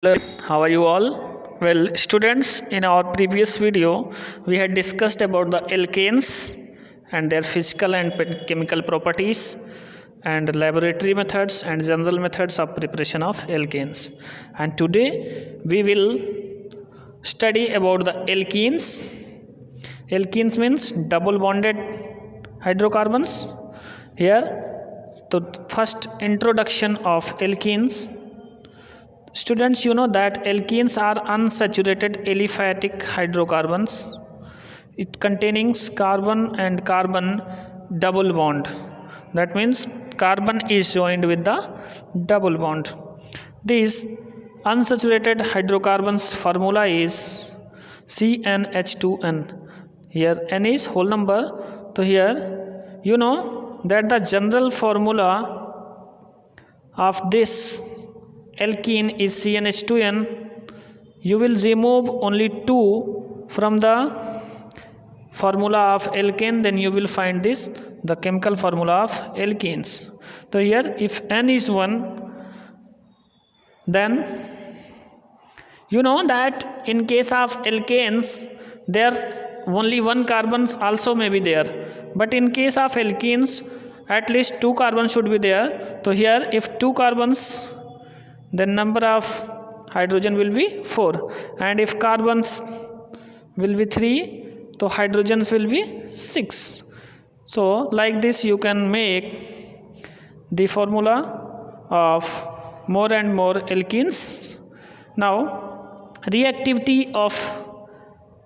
Hello, how are you all? Well, students, in our previous video, we had discussed about the alkanes and their physical and chemical properties and laboratory methods and general methods of preparation of alkanes. And today we will study about the alkenes. Alkenes means double bonded hydrocarbons. Here, the first introduction of alkenes. Students, you know that alkenes are unsaturated aliphatic hydrocarbons. It containing carbon and carbon double bond. That means carbon is joined with the double bond. These unsaturated hydrocarbons formula is CnH2n. Here n is whole number. So here you know that the general formula of this alkene is CnH2n. You will remove only 2 from the formula of alkane, then you will find this the chemical formula of alkenes. So here if n is 1, then you know that in case of alkanes there only one carbons also may be there, but in case of alkenes at least 2 carbons should be there. So here if 2 carbons, then number of hydrogen will be 4, and if carbons will be 3, so hydrogens will be 6. So like this you can make the formula of more and more alkenes. Now reactivity of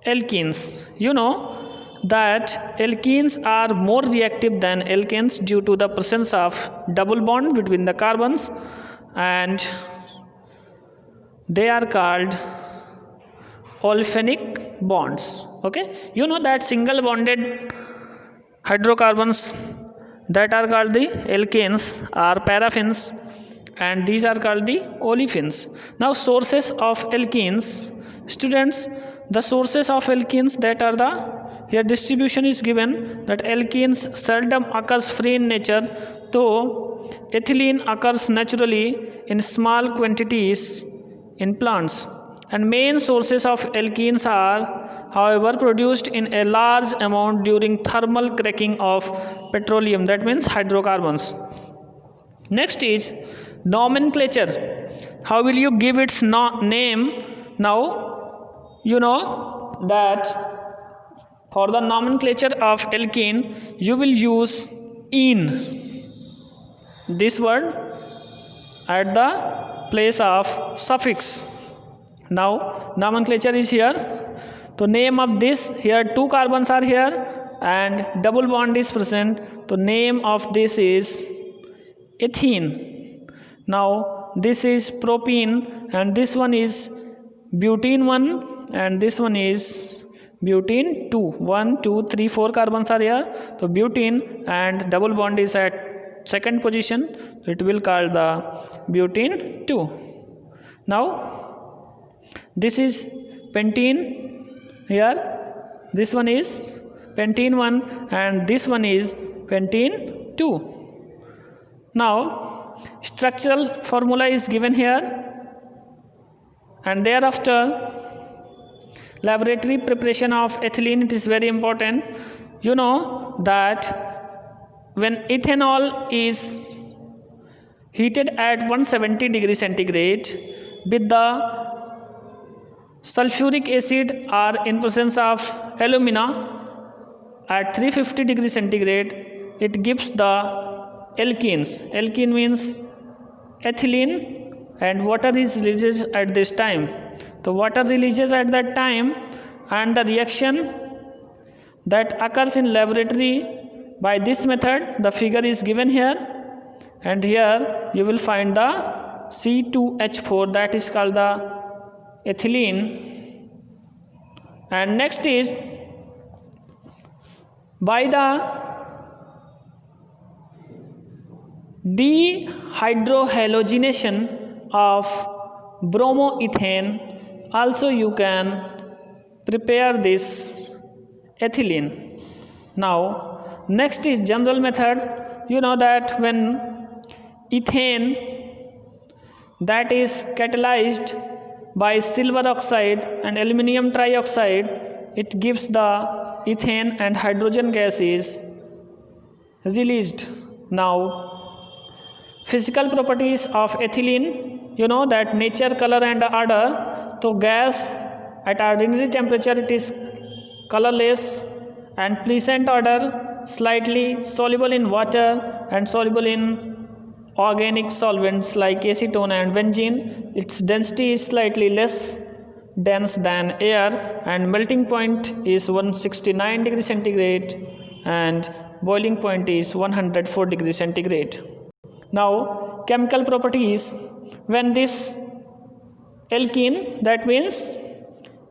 alkenes, you know that alkenes are more reactive than alkanes due to the presence of double bond between the carbons, and they are called olefinic bonds. Okay, you know that single bonded hydrocarbons that are called the alkanes are paraffins, and these are called the olefins. Now sources of alkenes, students, the sources of alkenes that are the here distribution is given that alkenes seldom occurs free in nature, though ethylene occurs naturally in small quantities in plants, and main sources of alkenes are however produced in a large amount during thermal cracking of petroleum, that means hydrocarbons. Next is nomenclature. How will you give its name? Now you know that for the nomenclature of alkene you will use "ene", this word at the place of suffix. Now nomenclature is here. So name of this, here 2 carbons are here and double bond is present. So name of this is ethene. Now this is propene, and this one is butene 1, and this one is butene 2. 1 2 3 4 carbons are here. So butene, and double bond is at second position, so it will call the butene 2. Now this is pentene. Here this one is pentene 1, and this one is pentene 2. Now structural formula is given here, and thereafter laboratory preparation of ethylene, it is very important. You know that when ethanol is heated at 170 degrees centigrade with the sulfuric acid or in presence of alumina at 350 degrees centigrade, it gives the alkenes. Alkene means ethylene, and water is released at this time. The water releases at that time, and the reaction that occurs in laboratory by this method, the figure is given here, and here you will find the C2H4, that is called the ethylene. And next is by the dehydrohalogenation of bromoethane also you can prepare this ethylene. Now next is general method. You know that when ethane that is catalyzed by silver oxide and aluminum trioxide, it gives the ethane and hydrogen gas is released. Now, physical properties of ethylene, you know that nature, color and odor. So gas at ordinary temperature it is colorless and pleasant odor, slightly soluble in water and soluble in organic solvents like acetone and benzene. Its density is slightly less dense than air and melting point is 169 degrees centigrade and boiling point is 104 degrees centigrade. Now, chemical properties, when this alkene, that means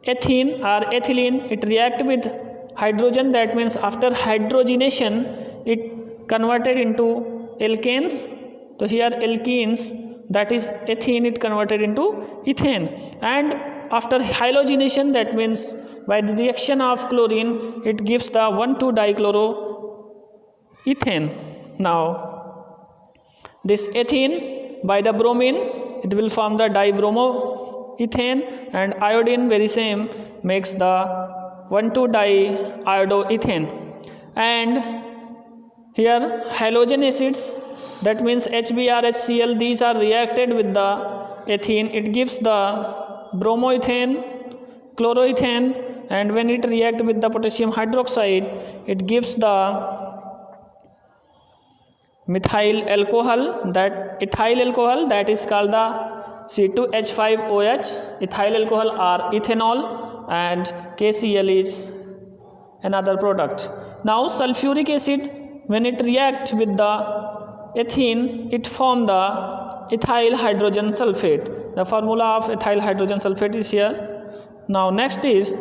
ethene or ethylene, it react with hydrogen, that means after hydrogenation it converted into alkanes. So here alkenes, that is ethene, it converted into ethane, and after halogenation, that means by the reaction of chlorine it gives the 1,2-dichloroethane. Now this ethene by the bromine it will form the dibromoethane, and iodine very same makes the 1,2-diiodoethane. And here halogen acids, that means HBr, HCl, these are reacted with the ethene, it gives the bromoethane, chloroethane, and when it react with the potassium hydroxide it gives the methyl alcohol, that ethyl alcohol, that is called the C2H5OH, ethyl alcohol or ethanol, and KCl is another product. Now sulfuric acid, when it reacts with the ethene it form the ethyl hydrogen sulfate. The formula of ethyl hydrogen sulfate is here. Now next is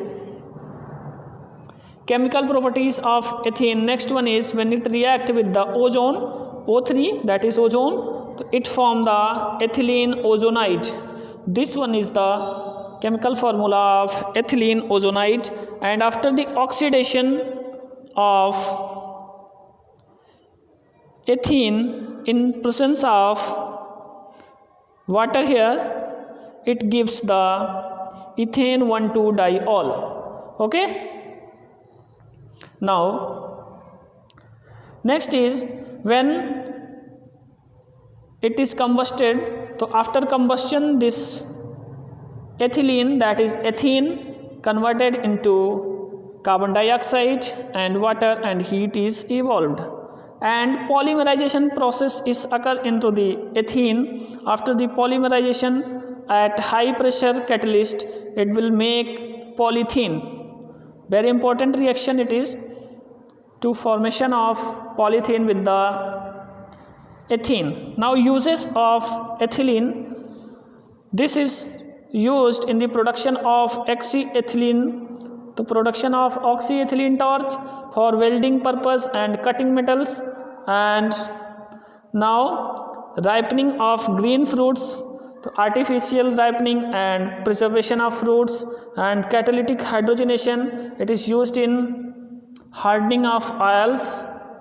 chemical properties of ethene. Next one is when it react with the ozone, O3, that is ozone, so it form the ethylene ozonide. This one is the chemical formula of ethylene ozonide, and after the oxidation of ethene in presence of water here it gives the ethane 1,2-diol. Okay. Now next is when it is combusted, so after combustion this ethylene, that is ethene, converted into carbon dioxide and water and heat is evolved, and polymerization process is occur into the ethene. After the polymerization at high pressure catalyst it will make polyethene. Very important reaction it is to formation of polyethene with the ethene. Now uses of ethylene, this is used in the production of oxyethylene, the production of oxyethylene torch for welding purpose and cutting metals, and now ripening of green fruits, the artificial ripening and preservation of fruits, and catalytic hydrogenation, it is used in hardening of oils,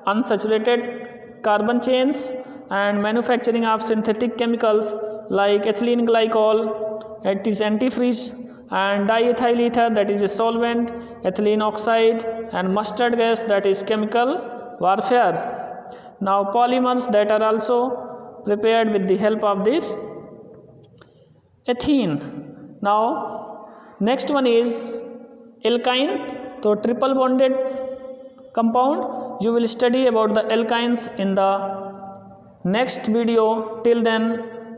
unsaturated carbon chains, and manufacturing of synthetic chemicals like ethylene glycol, it is antifreeze, and diethyl ether, that is a solvent, ethylene oxide, and mustard gas, that is chemical warfare. Now polymers that are also prepared with the help of this ethene. Now next one is alkyne, so triple bonded compound. You will study about the alkynes in the next video. Till then